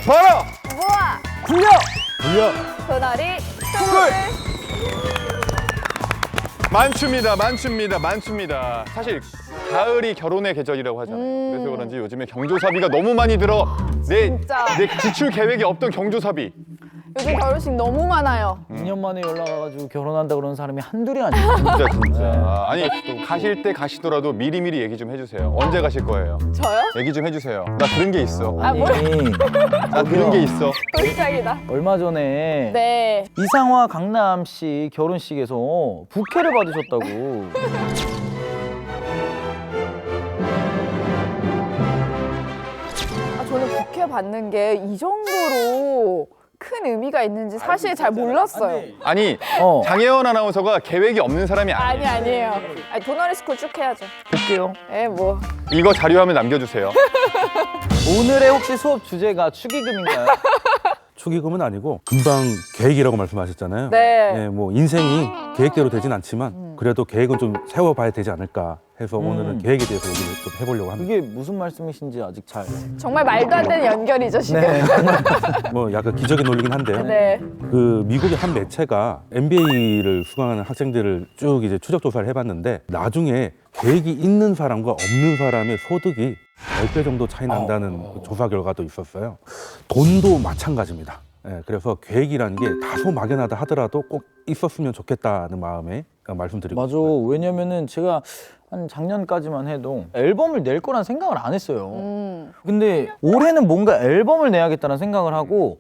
봐라! 모아 굴려! 불려! 도너리 스쿨! 많습니다. 사실 가을이 결혼의 계절이라고 하잖아요. 그래서 그런지 요즘에 경조사비가 너무 많이 들어. 진짜. 내 지출 계획에 없던 경조사비. 요즘 결혼식 너무 많아요. 2년 만에 연락 와가지고 결혼한다 그러는 사람이 한둘이 아니야. 진짜. 아니 가실 때 가시더라도 미리미리 얘기 좀 해주세요. 언제 가실 거예요? 저요? 얘기 좀 해주세요. 나 들은 게 있어. 아니, 나 들은 게 있어. 또 시작이다. 얼마 전에 네. 이상화 강남 씨 결혼식에서 부케를 받으셨다고. 저는 부케 받는 게 이 정도로 큰 의미가 있는지 사실 잘 몰랐어요. 아니 어. 장혜원 아나운서가 계획이 없는 사람이 아니에요. 아니에요. 아니, 도너리 스쿨 쭉 해야죠. 볼게요. 예, 뭐. 이거 자료화면 남겨주세요. 오늘의 혹시 수업 주제가 축의금인가요? 축의금은 아니고 금방 계획이라고 말씀하셨잖아요. 네. 뭐 인생이 계획대로 되진 않지만 그래도 계획은 좀 세워봐야 되지 않을까 해서 오늘은 계획에 대해서 얘기를 좀 해보려고 합니다. 이게 무슨 말씀이신지 아직 잘. 정말 말도 안 되는 연결이죠, 지금. 네. 뭐 약간 기적의 논리긴 한데요. 네. 그 미국의 한 매체가 MBA를 수강하는 학생들을 쭉 이제 추적 조사를 해봤는데 나중에 계획이 있는 사람과 없는 사람의 소득이 10배 정도 차이 난다는 그 조사 결과도 있었어요. 돈도 마찬가지입니다. 예, 그래서 계획이라는 게 다소 막연하다 하더라도 꼭 있었으면 좋겠다는 마음에 말씀드리고 맞아. 싶어요. 왜냐면은 제가 한 작년까지만 해도 앨범을 낼 거란 생각을 안 했어요. 근데 올해는 뭔가 앨범을 내야겠다는 생각을 하고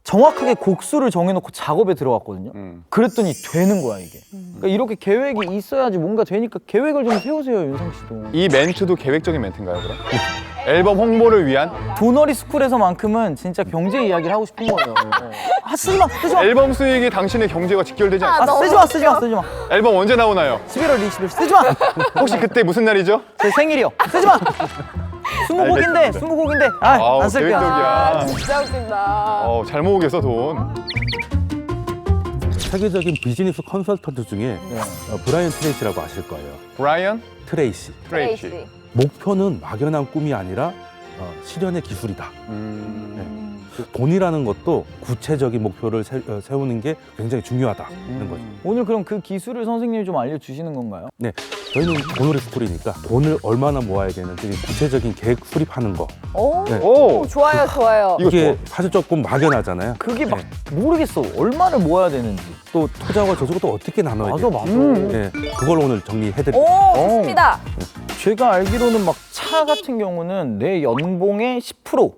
정확하게 곡수를 정해놓고 작업에 들어갔거든요. 그랬더니 되는 거야, 이게. 그러니까 이렇게 계획이 있어야지 뭔가 되니까 계획을 좀 세우세요, 윤상 씨도. 이 멘트도 계획적인 멘트인가요, 그럼? 앨범 홍보를 위한? 도너리 스쿨에서만큼은 진짜 경제 이야기를 하고 싶은 거예요. 아, 쓰지 마, 쓰지 마. 앨범 수익이 당신의 경제와 직결되지 아, 않아요? 아, 쓰지 마, 쓰지 마, 쓰지 마. 앨범 언제 나오나요? 11월 20일 쓰지 마. 혹시 그때 무슨 날이죠? 제 생일이요. 쓰지 마. 20곡인데, 알겠습니다. 20곡인데. 아, 아우, 안 쓸게요. 계획적이야. 아, 진짜 웃긴다. 잘 모으겠어, 돈. 세계적인 비즈니스 컨설턴트 중에 브라이언 트레이시라고 아실 거예요. 브라이언 트레이시. 트레이시. 목표는 막연한 꿈이 아니라 실현의 기술이다. 돈이라는 것도 구체적인 목표를 세우는 게 굉장히 중요하다는 거죠. 오늘 그럼 그 기술을 선생님이 좀 알려주시는 건가요? 네, 저희는 도너리 스쿨이니까 돈을 얼마나 모아야 되는지 구체적인 계획 수립하는 거. 오, 네. 오! 좋아요, 좋아요. 이거 이게 좋아. 사실 조금 막연하잖아요. 그게 막 모르겠어. 얼마를 모아야 되는지. 또 투자와 저축을 또 어떻게 나눠야 맞아, 돼요? 맞아. 네, 그걸 오늘 정리해드릴게요. 오, 좋습니다. 제가 알기로는 막 차 같은 경우는 내 연봉의 10%.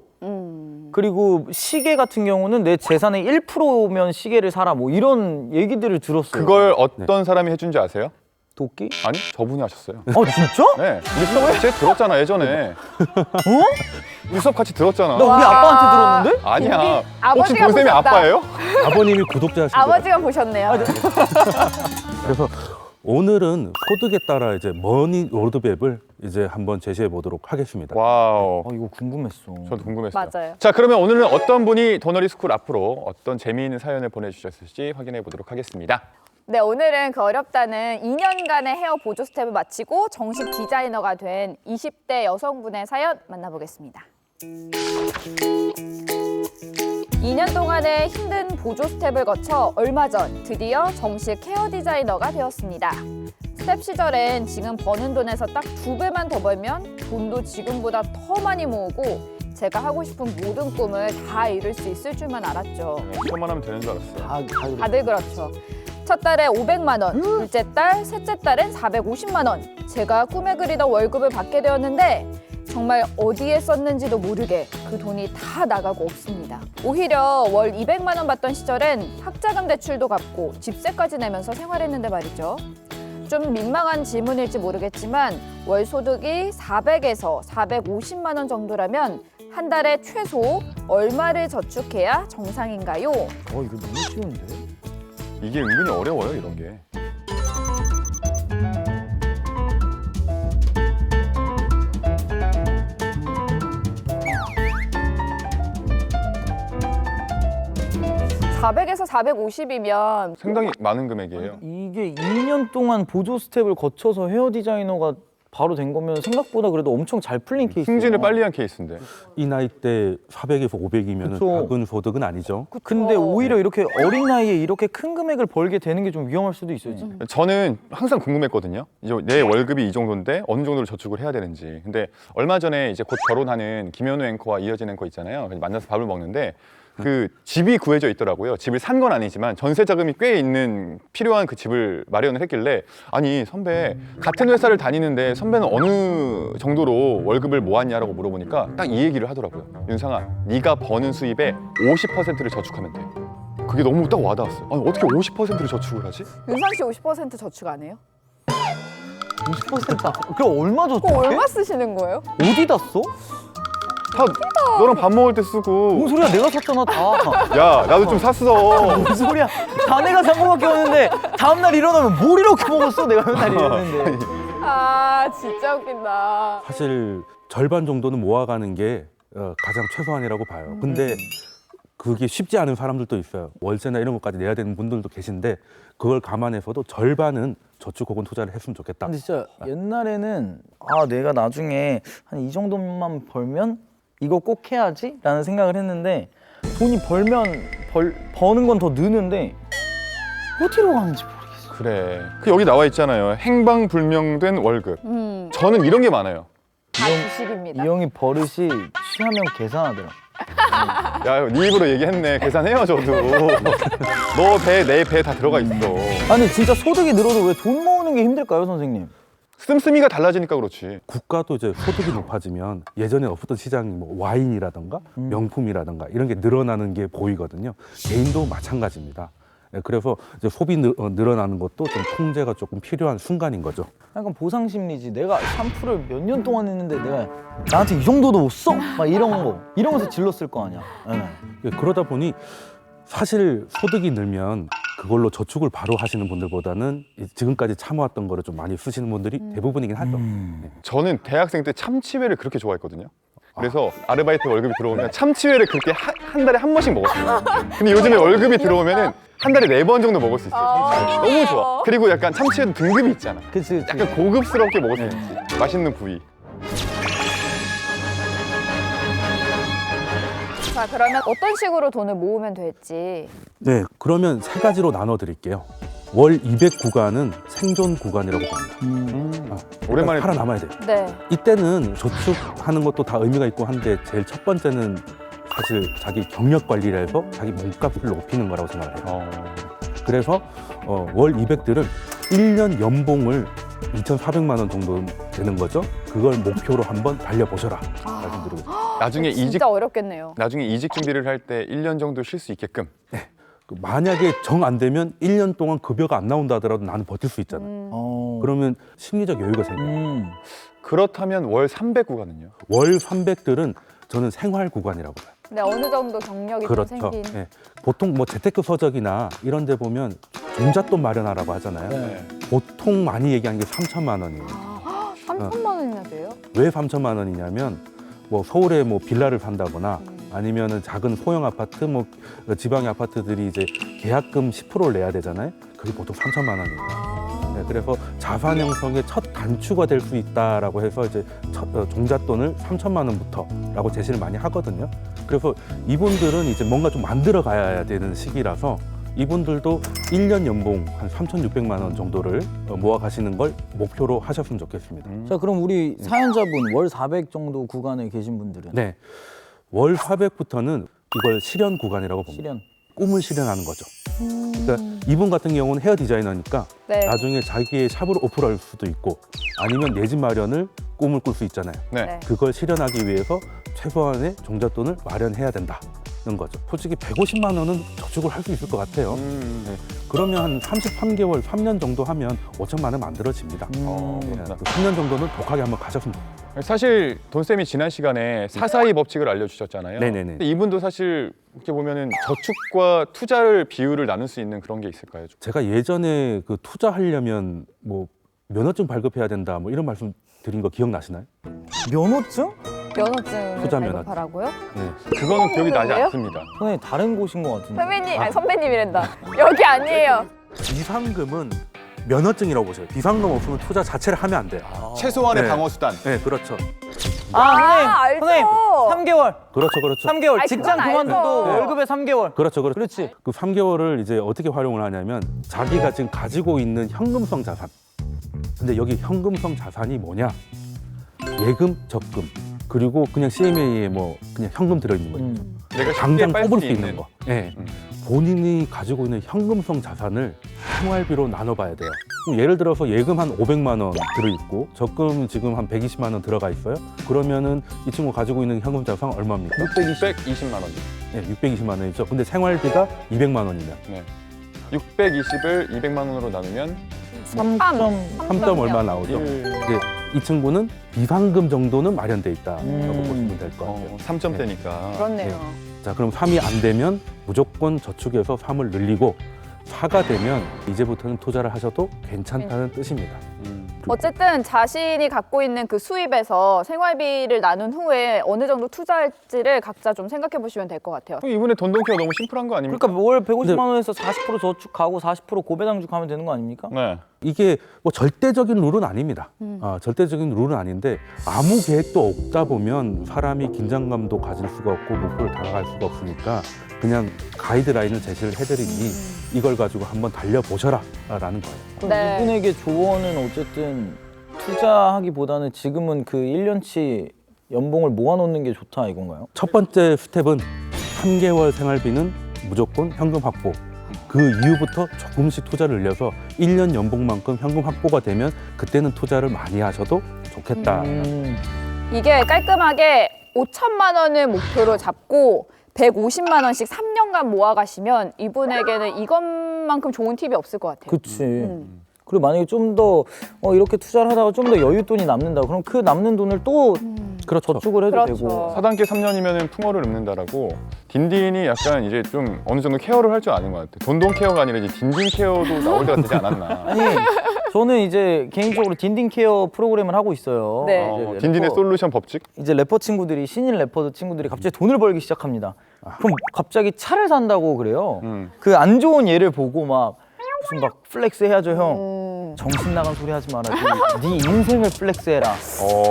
그리고 시계 같은 경우는 내 재산의 1%면 시계를 사라. 뭐 이런 얘기들을 들었어요. 그걸 어떤 사람이 해준 줄 아세요? 도끼? 아니, 저분이 하셨어요. 진짜? 네, 우리 수업 같이 들었잖아, 예전에. 우리 수업 같이 들었잖아. 나 우리 아빠한테 들었는데? 아니야. 혹시 아버지가 본쌤이 보셨다. 아빠예요? 아버님이 구독자신 거예요. 아버지가 보셨네요. 그래서 오늘은 소득에 따라 이제 머니 로드맵을 이제 한번 제시해 보도록 하겠습니다. 와우. 이거 궁금했어. 저도 궁금했어요. 맞아요. 자, 그러면 오늘은 어떤 분이 도너리 스쿨 앞으로 어떤 재미있는 사연을 보내주셨을지 확인해 보도록 하겠습니다. 네, 오늘은 그 어렵다는 2년간의 헤어 보조 스텝을 마치고 정식 디자이너가 된 20대 여성분의 사연 만나보겠습니다. 2년 동안의 힘든 보조 스텝을 거쳐 얼마 전 드디어 정식 헤어 디자이너가 되었습니다. 스텝 시절엔 지금 버는 돈에서 딱 2배만 더 벌면 돈도 지금보다 더 많이 모으고 제가 하고 싶은 모든 꿈을 다 이룰 수 있을 줄만 알았죠. 시험만 하면 되는 줄 알았어요. 다들 다들 그렇죠. 첫 달에 500만 원, 둘째 딸, 셋째 딸엔 450만 원. 제가 꿈에 그리던 월급을 받게 되었는데 정말 어디에 썼는지도 모르게 그 돈이 다 나가고 없습니다. 오히려 월 200만 원 받던 시절엔 학자금 대출도 갚고 집세까지 내면서 생활했는데 말이죠. 좀 민망한 질문일지 모르겠지만 월 소득이 400에서 450만 원 정도라면 한 달에 최소 얼마를 저축해야 정상인가요? 이거 너무 쉬운데? 이게 은근히 어려워요, 이런 게. (400에서 450이면) 상당히 많은 금액이에요. 이게 2년 동안 보조 스텝을 거쳐서 헤어 디자이너가 바로 된 거면 생각보다 그래도 엄청 잘 풀린 케이스. 승진을 빨리 한 케이스인데. 이 나이 때 400에서 500이면 그쵸. 작은 소득은 아니죠. 근데 오히려 이렇게 어린 나이에 이렇게 큰 금액을 벌게 되는 게 좀 위험할 수도 있어요. 저는 항상 궁금했거든요. 이제 내 월급이 이 정도인데 어느 정도로 저축을 해야 되는지. 근데 얼마 전에 이제 곧 결혼하는 김현우 앵커와 이어진 앵커 있잖아요. 그래서 만나서 밥을 먹는데 그 집이 구해져 있더라고요. 집을 산 건 아니지만 전세 자금이 꽤 있는 필요한 그 집을 마련을 했길래 아니 선배 같은 회사를 다니는데 선배는 어느 정도로 월급을 모았냐라고 물어보니까 딱 이 얘기를 하더라고요. 윤상아, 네가 버는 수입의 50%를 저축하면 돼. 그게 너무 딱 와닿았어요. 아니 어떻게 50%를 저축을 하지? 윤상 씨 50% 저축 안 해요? 50%? 그럼 얼마 그거 줬대? 얼마 쓰시는 거예요? 어디다 써? 다 너랑 밥 먹을 때 쓰고. 뭔 소리야? 내가 샀잖아 다. 야 나도 좀 샀어. 뭔 소리야? 자네가 산 거밖에 없는데 다음날 일어나면 뭘 이렇게 먹었어? 내가 맨날 이러는데. 아 진짜 웃긴다. 사실 절반 정도는 모아가는 게 가장 최소한이라고 봐요. 근데 그게 쉽지 않은 사람들도 있어요. 월세나 이런 것까지 내야 되는 분들도 계신데 그걸 감안해서도 절반은 저축 혹은 투자를 했으면 좋겠다. 근데 진짜 옛날에는 아 내가 나중에 한 이 정도만 벌면 이거 꼭 해야지 라는 생각을 했는데 돈이 벌면 버는 건 더 느는데 어디로 가는지 모르겠어. 그래. 그 여기 나와 있잖아요. 행방불명된 월급. 저는 이런 게 많아요. 다 주식입니다. 이 형이 버릇이 취하면 계산하더라. 야, 네 입으로 얘기했네. 계산해요, 저도. 너 배, 내 배 다 들어가 있어. 아니 진짜 소득이 늘어도 왜 돈 모으는 게 힘들까요, 선생님? 씀씀이가 달라지니까 그렇지. 국가도 이제 소득이 높아지면 예전에 없었던 시장이 뭐 와인이라던가 명품이라던가 이런 게 늘어나는 게 보이거든요. 개인도 마찬가지입니다. 예, 그래서 이제 소비 늘어나는 것도 좀 통제가 조금 필요한 순간인 거죠. 약간 보상 심리지. 내가 샴푸를 몇 년 동안 했는데 내가 나한테 이 정도도 못 써? 막 이런 거 이러면서 질렀을 거 아니야. 네. 예, 그러다 보니 사실 소득이 늘면 그걸로 저축을 바로 하시는 분들보다는 지금까지 참아왔던 거를 좀 많이 쓰시는 분들이 대부분이긴 하죠. 예. 저는 대학생 때 참치회를 그렇게 좋아했거든요. 그래서 아르바이트 월급이 들어오면 참치회를 그렇게 한 달에 한 번씩 먹었어요. 근데 요즘에 월급이 들어오면은 한 달에 4번 정도 먹을 수 있어요. 참치회. 너무 좋아. 그리고 약간 참치회도 등급이 있잖아. 그치. 약간 고급스럽게 먹을 수 있지. 맛있는 부위. 자 그러면 어떤 식으로 돈을 모으면 될지. 네, 그러면 세 가지로 나눠 드릴게요. 월 200 구간은 생존 구간이라고 봅니다. 오랜만에 살아남아야 돼요. 네. 이때는 저축하는 것도 다 의미가 있고 한데 제일 첫 번째는 사실 자기 경력 관리를 해서 자기 몸값을 높이는 거라고 생각을 해요. 그래서 월 200들은 1년 연봉을 2,400만 원 정도 되는 거죠. 그걸 목표로 한번 달려보셔라 말씀드리겠습니다. 나중에 이직 진짜 어렵겠네요. 나중에 이직 준비를 할 때 1년 정도 쉴 수 있게끔. 만약에 정 안 되면 1년 동안 급여가 안 나온다 하더라도 나는 버틸 수 있잖아요. 그러면 심리적 여유가 생겨요. 그렇다면 월 300 구간은요? 월 300들은 저는 생활 구간이라고 봐요. 네 어느 정도 경력이 좀 그렇죠. 생긴. 예. 보통 뭐 재테크 서적이나 이런 데 보면 종잣돈 마련하라고 하잖아요. 네. 보통 많이 얘기하는 게 3천만 원이에요. 3천만 원이나 돼요? 왜 3천만 원이냐면 뭐 서울에 뭐 빌라를 산다거나 아니면은 작은 소형 아파트 뭐 지방의 아파트들이 이제 계약금 10%를 내야 되잖아요. 그게 보통 3천만 원이에요. 네, 그래서 자산 형성의 첫 단추가 될 수 있다라고 해서 이제 종잣돈을 3천만 원부터라고 제시를 많이 하거든요. 그래서 이분들은 이제 뭔가 좀 만들어 가야 되는 시기라서 이분들도 1년 연봉 한 3,600만 원 정도를 모아 가시는 걸 목표로 하셨으면 좋겠습니다. 자 그럼 우리 사연자분 월 400 정도 구간에 계신 분들은 네. 월 400부터는 이걸 실현 구간이라고 봅니다. 실현. 꿈을 실현하는 거죠. 그러니까 이분 같은 경우는 헤어 디자이너니까 네. 나중에 자기의 샵을 오픈할 수도 있고 아니면 내 집 마련을 꿈을 꿀 수 있잖아요. 네. 네. 그걸 실현하기 위해서 최소한의 종잣돈을 마련해야 된다는 거죠. 솔직히 150만 원은 저축을 할 수 있을 것 같아요. 네. 그러면 한 33개월, 3년 정도 하면 5천만 원 만들어집니다. 네. 그렇구나. 3년 정도는 독하게 한번 가셨으면 좋겠어요. 사실 돈쌤이 지난 시간에 사사이 법칙을 알려주셨잖아요. 네네네. 근데 이분도 사실 이렇게 보면은 저축과 투자를 비율을 나눌 수 있는 그런 게 있을까요? 제가 예전에 그 투자하려면 뭐 면허증 발급해야 된다 뭐 이런 말씀 드린 거 기억나시나요? 면허증? 면허증을 투자 면허증. 발급하라고요? 네. 그거는 기억이 나지 그래요? 않습니다. 선생님 다른 곳인 것 같은데. 선배님, 아니 선배님이란다. 여기 아니에요. 비상금은 면허증이라고 보세요. 비상금 없으면 투자 자체를 하면 안 돼요. 최소한의 네. 방어 수단. 네, 그렇죠. 알죠. 선생님 3개월. 그렇죠, 그렇죠. 3개월 아이, 직장 그건 알죠. 그만둬도 네. 월급에 3개월. 그렇죠, 그렇죠. 그렇지. 그 3개월을 이제 어떻게 활용을 하냐면 자기가 지금 가지고 있는 현금성 자산. 근데 여기 현금성 자산이 뭐냐? 예금, 적금. 그리고 그냥 CMA에 뭐 그냥 현금 들어있는 거예요. 내가 당장 쉽게 뽑을 빨수 수 있는 거. 네. 음. 본인이 가지고 있는 현금성 자산을 생활비로 나눠봐야 돼요. 그럼 예를 들어서 예금 한 500만 원 들어있고 적금 지금 한 120만 원 들어가 있어요. 그러면은 이 친구 가지고 있는 현금 자산 얼마입니까? 620만 원. 네, 620만 원이죠. 근데 생활비가 200만 원이면 네. 620을 200만 원으로 나누면 3점 얼마 나오죠. 이제 이 친구는 비상금 정도는 마련돼 있다라고 보시면 될 것 같아요. 3점대니까. 그렇네요. 자, 그럼 3이 안 되면 무조건 저축해서 3을 늘리고 4가 되면 이제부터는 투자를 하셔도 괜찮다는 뜻입니다. 어쨌든 자신이 갖고 있는 그 수입에서 생활비를 나눈 후에 어느 정도 투자할지를 각자 좀 생각해 보시면 될 것 같아요. 이분의 돈돈케어 너무 심플한 거 아닙니까? 그러니까 월 150만 원에서 40% 저축하고 40% 고배당축하면 되는 거 아닙니까? 네. 이게 뭐 절대적인 룰은 아닙니다. 절대적인 룰은 아닌데 아무 계획도 없다 보면 사람이 긴장감도 가질 수가 없고 목표를 다가갈 수가 없으니까 그냥 가이드라인을 제시를 해드리니 이걸 가지고 한번 달려보셔라 라는 거예요. 그럼 네. 이분에게 조언은 어쨌든 투자하기보다는 지금은 그 1년치 연봉을 모아놓는 게 좋다 이건가요? 첫 번째 스텝은 3개월 생활비는 무조건 현금 확보. 그 이후부터 조금씩 투자를 늘려서 1년 연봉만큼 현금 확보가 되면 그때는 투자를 많이 하셔도 좋겠다. 이게 깔끔하게 5천만 원을 목표로 잡고 150만 원씩 3년간 모아가시면 이분에게는 이것만큼 좋은 팁이 없을 것 같아요. 그치. 그리고 만약에 좀 더 이렇게 투자를 하다가 좀 더 여윳돈이 남는다. 그럼 그 남는 돈을 또 그렇죠. 저축을 해도 그렇죠. 되고. 4단계 3년이면 풍어를 읊는다라고 딘딘이 약간 이제 좀 어느 정도 케어를 할 줄 아는 것 같아. 돈돈 케어가 아니라 이제 딘딘 케어도 나올 때가 되지 않았나. 아니 저는 이제 개인적으로 딘딘 케어 프로그램을 하고 있어요. 네. 이제 딘딘의 래퍼- 솔루션 법칙? 이제 래퍼 친구들이 신인 래퍼 친구들이 갑자기 돈을 벌기 시작합니다. 그럼 갑자기 차를 산다고 그래요. 그 안 좋은 예를 보고 막 무슨 막 플렉스 해야죠 형. 정신 나간 소리 하지 마라. 네 인생을 플렉스해라.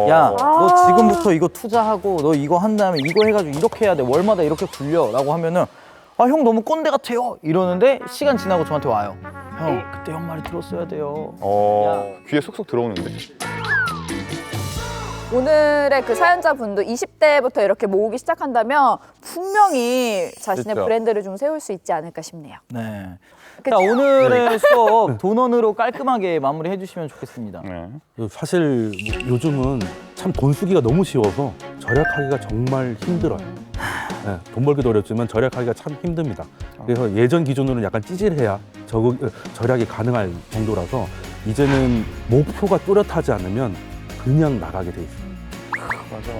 야, 너 지금부터 이거 투자하고 너 이거 한 다음에 이거 해가지고 이렇게 해야 돼. 월마다 이렇게 굴려라고 하면은 아, 형 너무 꼰대 같아요. 이러는데 시간 지나고 저한테 와요. 형, 그때 형 말을 들었어야 돼요. 귀에 쏙쏙 들어오는데. 오늘의 그 사연자분도 20대부터 이렇게 모으기 시작한다면 분명히 자신의 그렇죠. 브랜드를 좀 세울 수 있지 않을까 싶네요. 네. 그쵸? 자, 오늘의 수업 돈원으로 깔끔하게 마무리해 주시면 좋겠습니다. 네. 사실 요즘은 참 돈 쓰기가 너무 쉬워서 절약하기가 정말 힘들어요. 네, 돈 벌기도 어렵지만 절약하기가 참 힘듭니다. 그래서 예전 기준으로는 약간 찌질해야 절약이 가능할 정도라서 이제는 목표가 뚜렷하지 않으면 그냥 나가게 돼 있어요.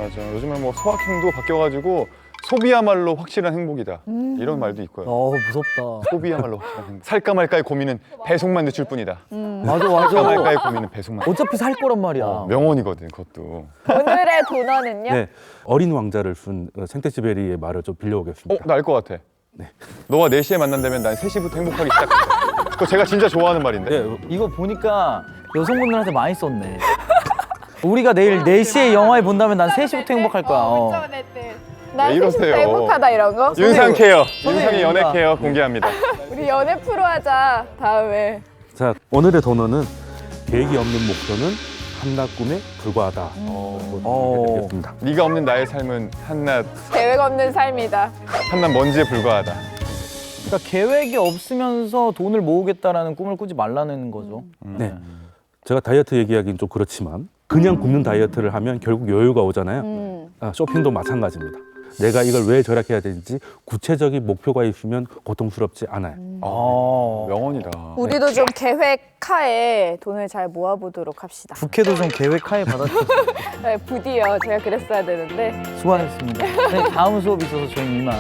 맞아. 요즘은 뭐 소확행도 바뀌어가지고 소비야말로 확실한 행복이다. 이런 말도 있고요. 무섭다. 소비야말로 확실한 행복. 살까 말까의 고민은 배송만 늦출 뿐이다. 맞아, 살까 맞아. 말까의 고민은 배송만. 어차피 살 거란 말이야. 명언이거든 그것도. 오늘의 돈원은요? 네, 어린 왕자를 쓴 생텍쥐베리의 말을 좀 빌려오겠습니다. 나 알 것 같아. 너와 4시에 만난다면 난 3시부터 행복하기 시작한다. 그거 제가 진짜 좋아하는 말인데. 네, 이거 보니까 여성분들한테 많이 썼네. 우리가 내일 4시에 영화에 본다면 난 3시부터 행복할 거야. 난 왜 이러세요? 3시부터 행복하다 이런 거? 윤상 케어, 선생님, 윤상의 연애 뭔가. 케어 공개합니다. 우리 연애 프로 하자 다음에. 자, 오늘의 돈어는 계획이 없는 목표는 한낱 꿈에 불과하다. 해드리겠습니다. 네가 없는 나의 삶은 한낱 계획 없는 삶이다. 먼지에 불과하다. 그러니까 계획이 없으면서 돈을 모으겠다라는 꿈을 꾸지 말라는 거죠. 네. 제가 다이어트 얘기하기는 좀 그렇지만 그냥 굶는 다이어트를 하면 결국 여유가 오잖아요. 쇼핑도 마찬가지입니다. 내가 이걸 왜 절약해야 되는지 구체적인 목표가 있으면 고통스럽지 않아요. 명언이다. 우리도 좀 계획하에 돈을 잘 모아보도록 합시다. 국회도 좀 계획하에 받아주셨어요. 네, 부디요. 제가 그랬어야 되는데. 수고하셨습니다. 네, 다음 수업이 있어서 저희 이만.